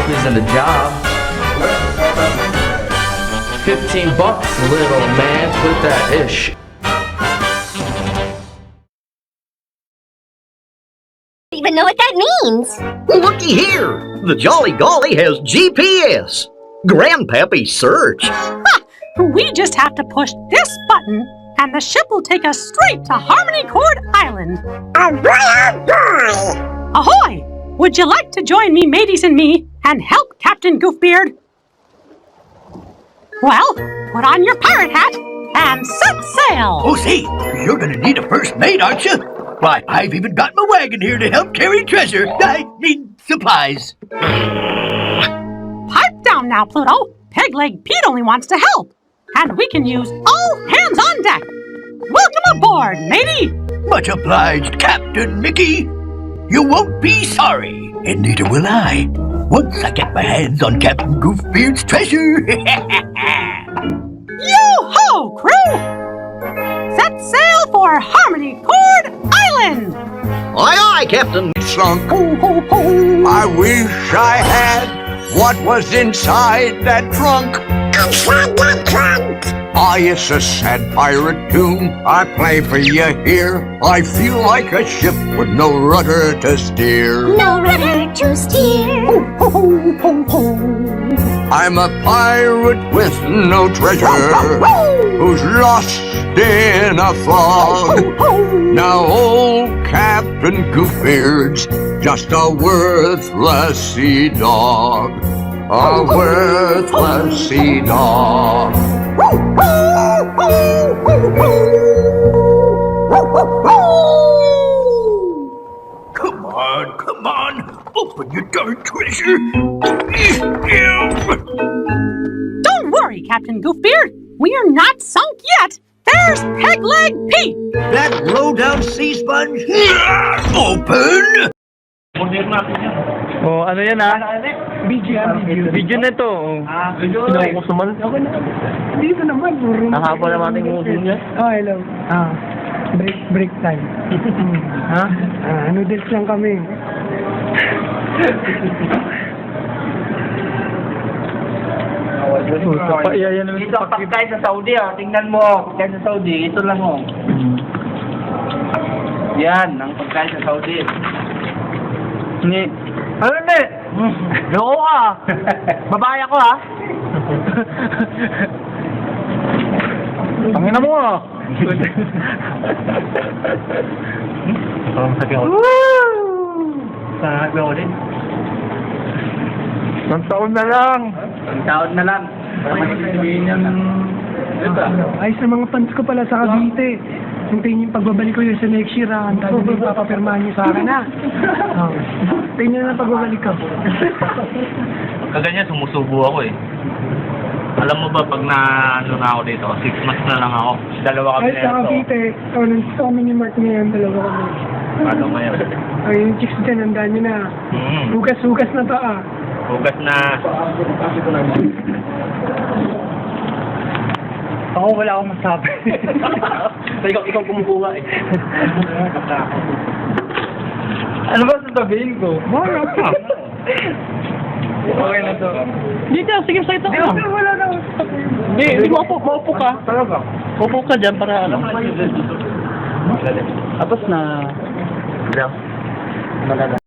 isn't a job. $15, little man, put that ish. Even know what that means. Looky here, the Jolly Golly has GPS. Grandpappy search. Ha! We just have to push this button, and the ship will take us straight to Harmony Cord Island. Ahoy! Would you like to join me, mateys and me, and help Captain Goofbeard? Well, put on your pirate hat and set sail! Oh, say, you're gonna need a first mate, aren't you? Why, I've even got my wagon here to help carry treasure. I mean, supplies. Pipe down now, Pluto. Pegleg Pete only wants to help. And we can use all hands on deck. Welcome aboard, matey! Much obliged, Captain Mickey. You won't be sorry, and neither will I, once I get my hands on Captain Goofbeard's treasure. Yo-ho, crew! Set sail for Harmony Cord Island! Aye, aye, Captain. Sunk. Ho, ho, ho! I wish I had what was inside that trunk. Inside that trunk! Ah, it's a sad pirate tune I play for you here. I feel like a ship with no rudder to steer. No rudder to steer. Ho, ho, ho, ho, ho! I'm a pirate with no treasure, who's lost in a fog. Now old Captain Goofbeard's just a worthless sea dog. A worthless sea dog. Come on, open your darn treasure. Don't worry, Captain Goofbeard. We're not sunk yet. There's Pegleg Pete. That low-down sea sponge. Open. Oh, ano yan Video. Video na to. Kinuha ko suman. Dito naman, bro. Nakapa naman ating ngusong niya. Oh, hello. Break time. Ha? Noodles lang kami. Papaiyayan naman Dito ang pagkain sa Saudi tingnan mo, pagkain sa Saudi, ito lang Yan, ang pagkain sa Saudi. Ni. Ano na? Loko ka. Babae ako ha. Pangina mo Parang sakit ako. Sarap ako din. Isang taon na lang. Ang taon na lang. Ayos na mga fans ko pala sa Cavite. Hintayin yung pagbabalik ko yun sa next year, ha. Ang dami yung papapirmahan nyo sa akin, ha. Hintayin nyo na pagbabalik ko. Kaganyan, sumusubo ako eh. Alam mo ba, pag na ako dito, 6 months na lang ako. Dalawa kami Ay, sa Cavite, nandito kami ni Mark ngayon, dalawa kami. Ano ngayon? Ay, yung chicks dyan, nandaan nyo na. Hugas-hugas na to, Hugas na. Ako, wala akong masabi. ikaw kumukuha eh. Ano ba sasabihin ko? Wala pa. Okay na to. Dito, sige sa ito ka lang. Wala na. Hindi, maupo ka. Talaga? Maupo ka dyan para ano. Tapos na. Malala.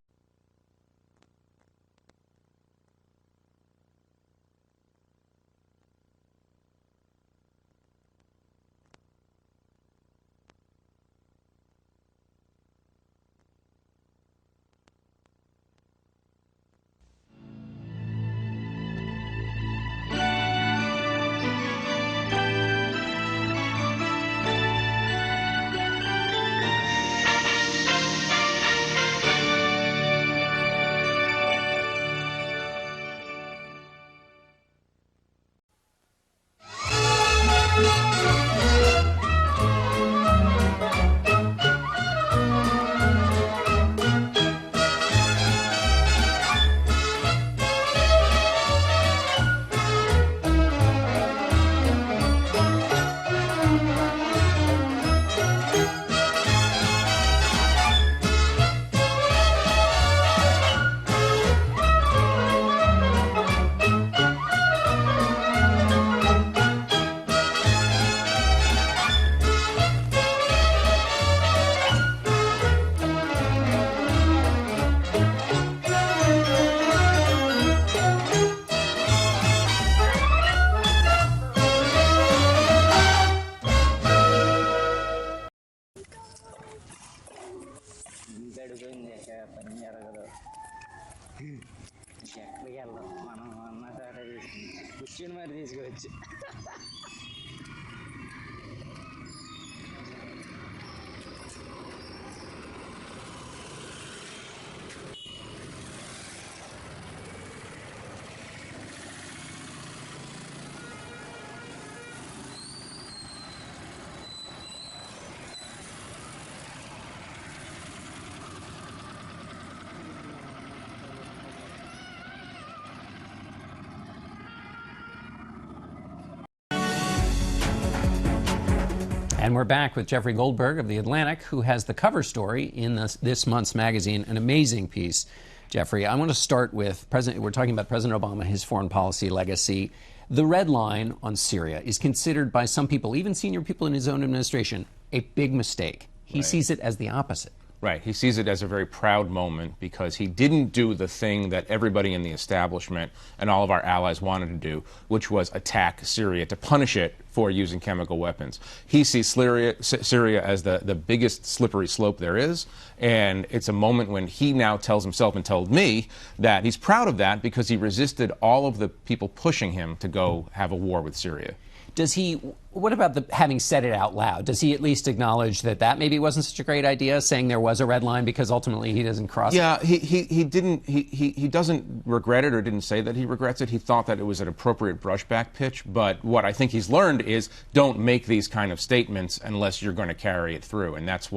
And we're back with Jeffrey Goldberg of The Atlantic, who has the cover story in this month's magazine, an amazing piece. Jeffrey, I want to start with we're talking about President Obama, his foreign policy legacy. The red line on Syria is considered by some people, even senior people in his own administration, a big mistake. He sees it as the opposite. Right. He sees it as a very proud moment because he didn't do the thing that everybody in the establishment and all of our allies wanted to do, which was attack Syria to punish it for using chemical weapons. He sees Syria as the biggest slippery slope there is, and it's a moment when he now tells himself and told me that he's proud of that because he resisted all of the people pushing him to go have a war with Syria. What about having said it out loud? Does he at least acknowledge that maybe wasn't such a great idea, saying there was a red line because ultimately he doesn't cross it? Yeah, he doesn't regret it or didn't say that he regrets it. He thought that it was an appropriate brushback pitch, but what I think he's learned is don't make these kind of statements unless you're going to carry it through, and that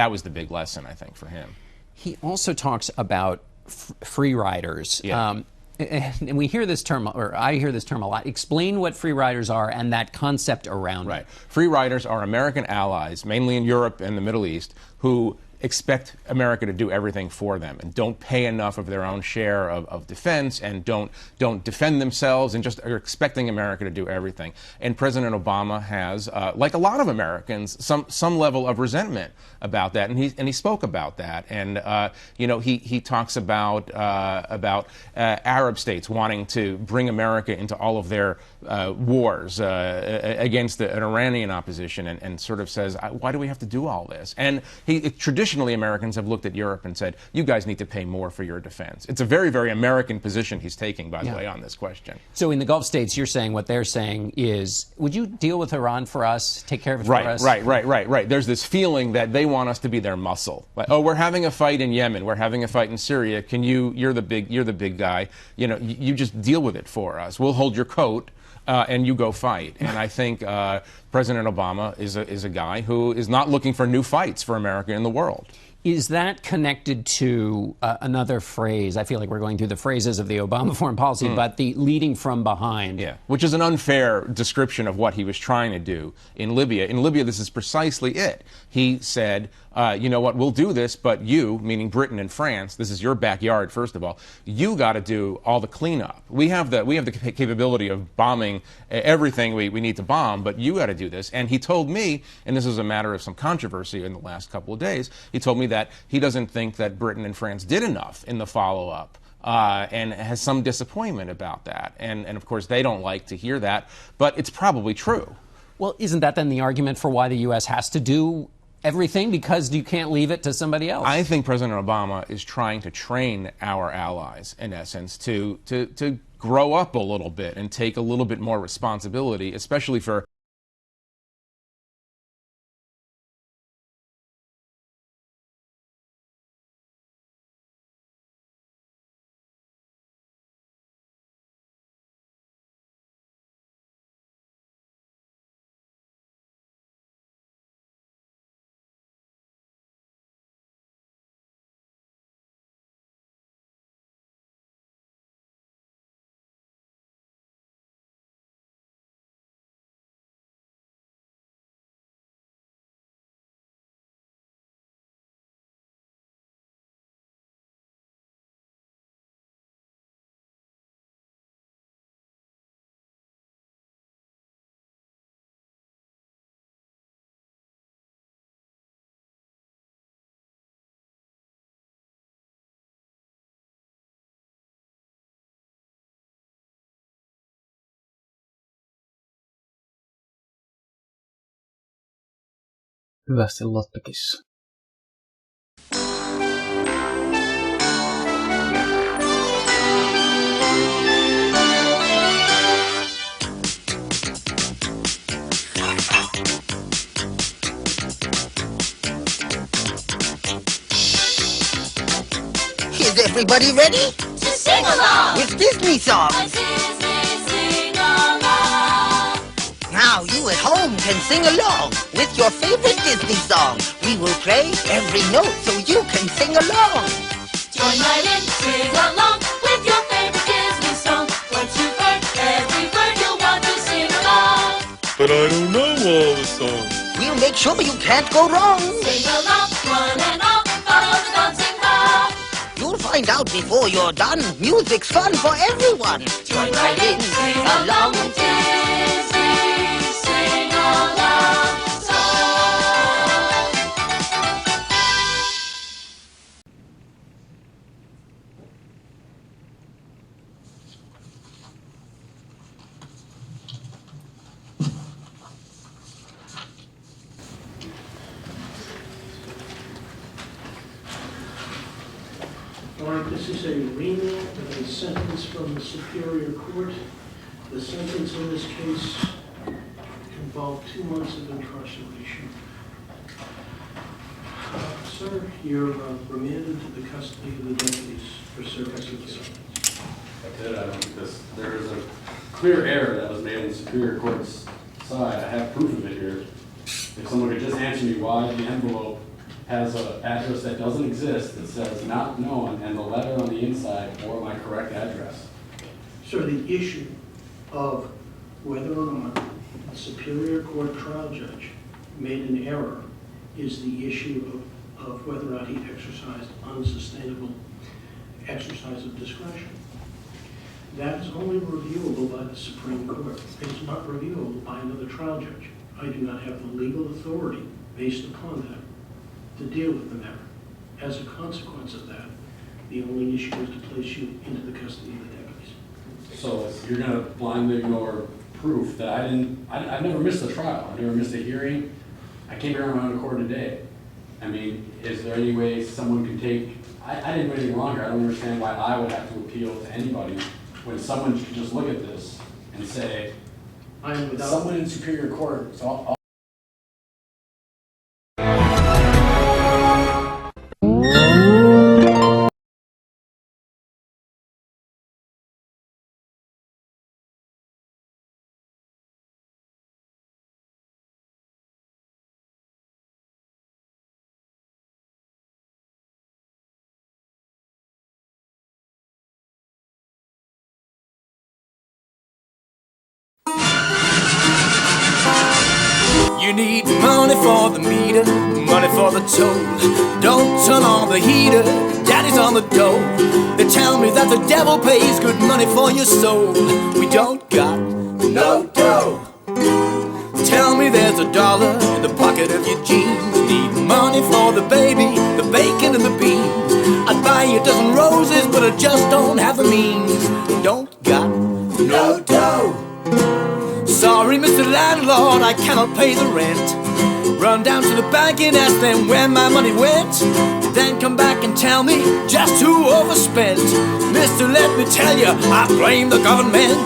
was the big lesson, I think, for him. He also talks about free riders. Yeah. And we hear this term, or I hear this term a lot. Explain what free riders are and that concept around it. Right. Free riders are American allies, mainly in Europe and the Middle East, who expect America to do everything for them and don't pay enough of their own share of defense and don't defend themselves and just are expecting America to do everything. And President Obama has, like a lot of Americans, some level of resentment about that, and he spoke about that. And he talks about Arab states wanting to bring America into all of their wars against an Iranian opposition, and sort of says, why do we have to do all this? And traditionally, Americans have looked at Europe and said, you guys need to pay more for your defense. It's a very, very American position he's taking, by the way, on this question. So in the Gulf states, you're saying what they're saying is, would you deal with Iran for us, take care of it for us? Right. There's this feeling that they want us to be their muscle. Like, oh, we're having a fight in Yemen, we're having a fight in Syria. You're the big guy. You just deal with it for us. We'll hold your coat. And you go fight. And I think President Obama is a guy who is not looking for new fights for America in the world. Is that connected to another phrase? I feel like we're going through the phrases of the Obama foreign policy, but the leading from behind. Yeah, which is an unfair description of what he was trying to do in Libya. In Libya, this is precisely it. He said, you know what, we'll do this, but you, meaning Britain and France, this is your backyard, first of all, you got to do all the cleanup. We have the capability of bombing everything we need to bomb, but you got to do this. And he told me, and this was a matter of some controversy in the last couple of days, he told me that he doesn't think that Britain and France did enough in the follow-up. And has some disappointment about that. And of course, they don't like to hear that, but it's probably true. Well, isn't that then the argument for why the U.S. has to do everything, because you can't leave it to somebody else? I think President Obama is trying to train our allies, in essence, to grow up a little bit and take a little bit more responsibility, especially for Hyvästi Lottakissa. Everybody ready? To sing along. With Disney songs. A Disney sing-along. Now you at home can sing along with your favorite Disney song. We will play every note so you can sing along. Join right in, sing along with your favorite Disney song. Once you've heard every word, you'll want to sing along. But I don't know all the songs. We'll make sure you can't go wrong. Sing along, one and all, follow the dancing ball. You'll find out before you're done. Music's fun for everyone. Join right in, sing along with Disney sing-along song. All right, this is a remand of a sentence from the Superior Court. The sentence in this case involved 2 months of incarceration. Sir, you're remanded to the custody of the deputies for service of the sentence. I did, because there is a clear error that was made on the Superior Court's side. I have proof of it here. If someone could just answer me why the envelope has an address that doesn't exist that says not known and the letter on the inside or my correct address. Sir, the issue of whether or not a Superior Court trial judge made an error is the issue of whether or not he exercised unsustainable exercise of discretion. That is only reviewable by the Supreme Court. It's not reviewable by another trial judge. I do not have the legal authority based upon that to deal with the matter. As a consequence of that, the only issue is to place you into the custody of the deputies. So you're going to blindly ignore proof that I never missed a trial. I never missed a hearing. I came here on my own accord today. I mean, is there any way someone can take, I didn't do anything wrong here. I don't understand why I would have to appeal to anybody when someone should just look at this and say, someone in Superior Court, so I'll You need money for the meter, money for the toll. Don't turn on the heater, daddy's on the dole. They tell me that the devil pays good money for your soul. We don't got no dough. Tell me there's $1 in the pocket of your jeans. Need money for the baby, the bacon and the beans. I'd buy you a dozen roses, but I just don't have the means. Don't got no dough. Sorry, Mr. Landlord, I cannot pay the rent. Run down to the bank and ask them where my money went. Then come back and tell me just who overspent. Mister, let me tell you, I blame the government.